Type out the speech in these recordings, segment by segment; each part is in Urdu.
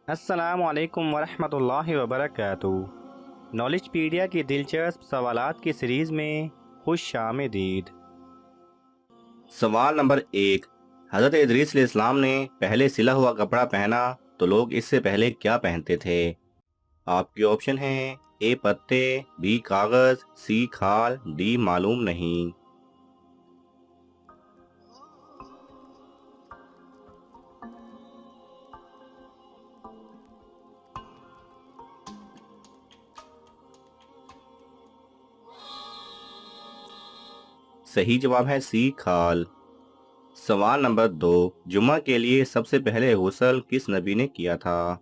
السلام علیکم ورحمۃ اللہ وبرکاتہ۔ نالج پیڈیا کی دلچسپ سوالات کی سیریز میں خوش آمدید۔ سوال نمبر 1، حضرت ادریس علیہ السلام نے پہلے سلا ہوا کپڑا پہنا تو لوگ اس سے پہلے کیا پہنتے تھے؟ آپ کے آپشن ہیں اے پتے، بی کاغذ، سی کھال، ڈی معلوم نہیں۔ صحیح جواب ہے سی کھال۔ سوال نمبر 2، جمعہ کے لیے سب سے پہلے غسل کس نبی نے کیا تھا؟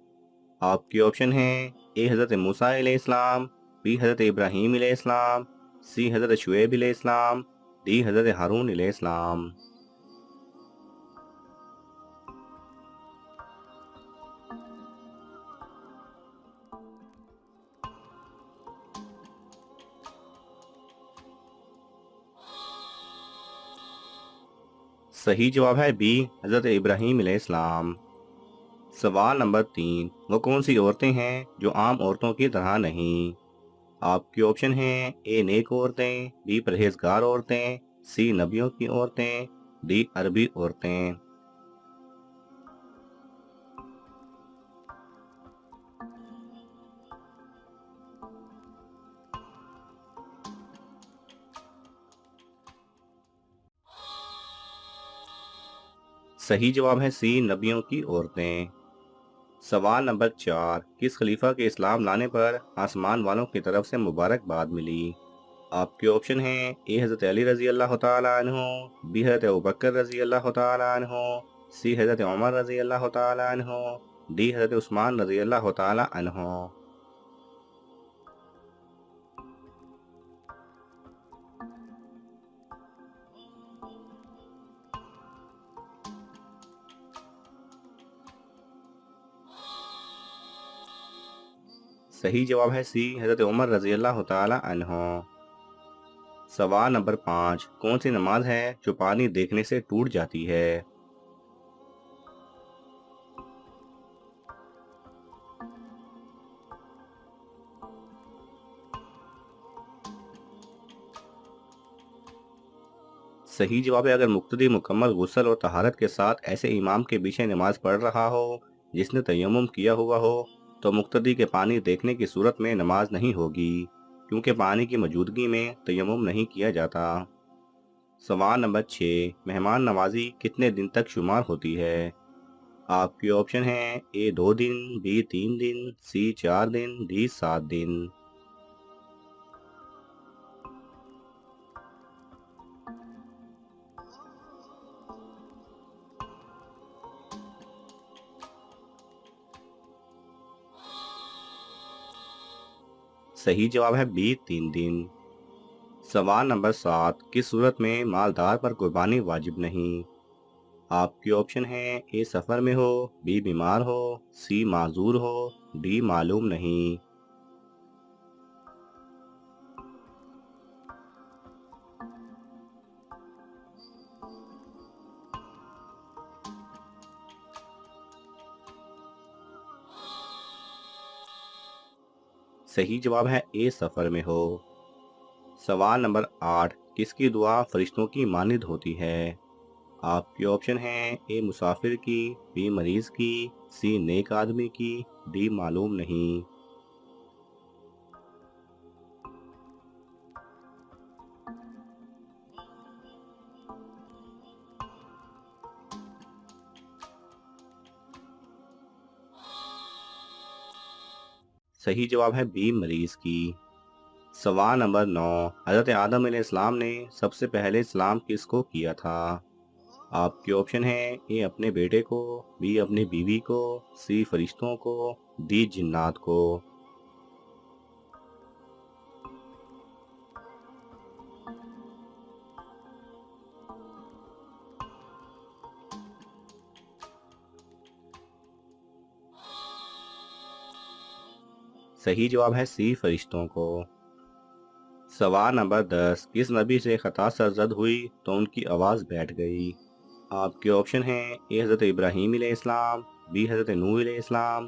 آپ کے آپشن ہیں اے حضرت موسیٰ علیہ السلام، بی حضرت ابراہیم علیہ السلام، سی حضرت شعیب علیہ السلام، ڈی حضرت ہارون علیہ السلام۔ صحیح جواب ہے بی حضرت ابراہیم علیہ السلام۔ سوال نمبر 3، وہ کون سی عورتیں ہیں جو عام عورتوں کی طرح نہیں؟ آپ کے آپشن ہیں اے نیک عورتیں، بی پرہیزگار عورتیں، سی نبیوں کی عورتیں، ڈی عربی عورتیں۔ صحیح جواب ہے سی نبیوں کی عورتیں۔ سوال نمبر 4، کس خلیفہ کے اسلام لانے پر آسمان والوں کی طرف سے مبارکباد ملی؟ آپ کے آپشن ہیں اے حضرت علی رضی اللہ تعالیٰ عنہ، بی حضرت ابوبکر رضی اللہ تعالیٰ عنہ، سی حضرت عمر رضی اللہ تعالیٰ عنہ، ڈی حضرت عثمان رضی اللہ تعالیٰ عنہ۔ صحیح جواب ہے سی حضرت عمر رضی اللہ تعالیٰ عنہ۔ سوال نمبر 5، کون سی نماز ہے جو پانی دیکھنے سے ٹوٹ جاتی ہے؟ صحیح جواب ہے اگر مقتدی مکمل غسل اور طہارت کے ساتھ ایسے امام کے پیچھے نماز پڑھ رہا ہو جس نے تیمم کیا ہوا ہو تو مقتدی کے پانی دیکھنے کی صورت میں نماز نہیں ہوگی، کیونکہ پانی کی موجودگی میں تیمم نہیں کیا جاتا۔ سوال نمبر 6، مہمان نوازی کتنے دن تک شمار ہوتی ہے؟ آپ کے آپشن ہیں اے 2 دن، be 3 then, C 4 then, D 7 دن۔ صحیح جواب ہے بی 3 دن۔ سوال نمبر 7، کس صورت میں مالدار پر قربانی واجب نہیں؟ آپ کے آپشن ہیں اے سفر میں ہو، بی بیمار ہو، سی معذور ہو، ڈی معلوم نہیں۔ صحیح جواب ہے اے سفر میں ہو۔ سوال نمبر 8، کس کی دعا فرشتوں کی مانند ہوتی ہے؟ آپ کے آپشن ہیں اے مسافر کی، بی مریض کی، سی نیک آدمی کی، ڈی معلوم نہیں۔ صحیح جواب ہے بی مریض کی۔ سوال نمبر 9، حضرت آدم علیہ السلام نے سب سے پہلے سلام کس کو کیا تھا؟ آپ کے آپشن ہیں اے اپنے بیٹے کو، بی اپنی بیوی کو، سی فرشتوں کو، ڈی جنات کو۔ صحیح جواب ہے سی فرشتوں کو۔ سوال نمبر 10، کس نبی سے خطا سرزد ہوئی تو ان کی آواز بیٹھ گئی؟ آپ کے آپشن ہیں اے حضرت ابراہیم علیہ السلام، بی حضرت نوح علیہ السلام،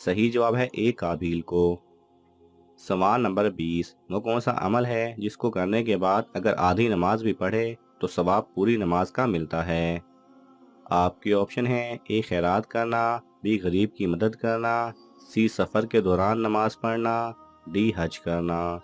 صحیح جواب ہے اے کابیل کو۔ سوال نمبر 20، وہ کون سا عمل ہے جس کو کرنے کے بعد اگر آدھی نماز بھی پڑھے تو ثواب پوری نماز کا ملتا ہے؟ آپ کے آپشن ہیں اے خیرات کرنا، بی غریب کی مدد کرنا، سی سفر کے دوران نماز پڑھنا، ڈی حج کرنا۔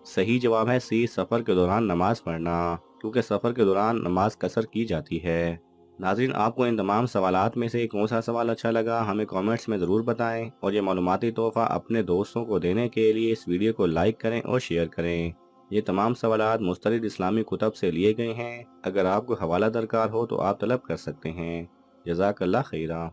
صحیح جواب ہے سی سفر کے دوران نماز پڑھنا، کیونکہ سفر کے دوران نماز قصر کی جاتی ہے۔ ناظرین، آپ کو ان تمام سوالات میں سے کون سا سوال اچھا لگا ہمیں کامنٹس میں ضرور بتائیں، اور یہ معلوماتی تحفہ اپنے دوستوں کو دینے کے لیے اس ویڈیو کو لائک کریں اور شیئر کریں۔ یہ تمام سوالات مستند اسلامی کتب سے لیے گئے ہیں، اگر آپ کو حوالہ درکار ہو تو آپ طلب کر سکتے ہیں۔ جزاک اللہ خیرہ۔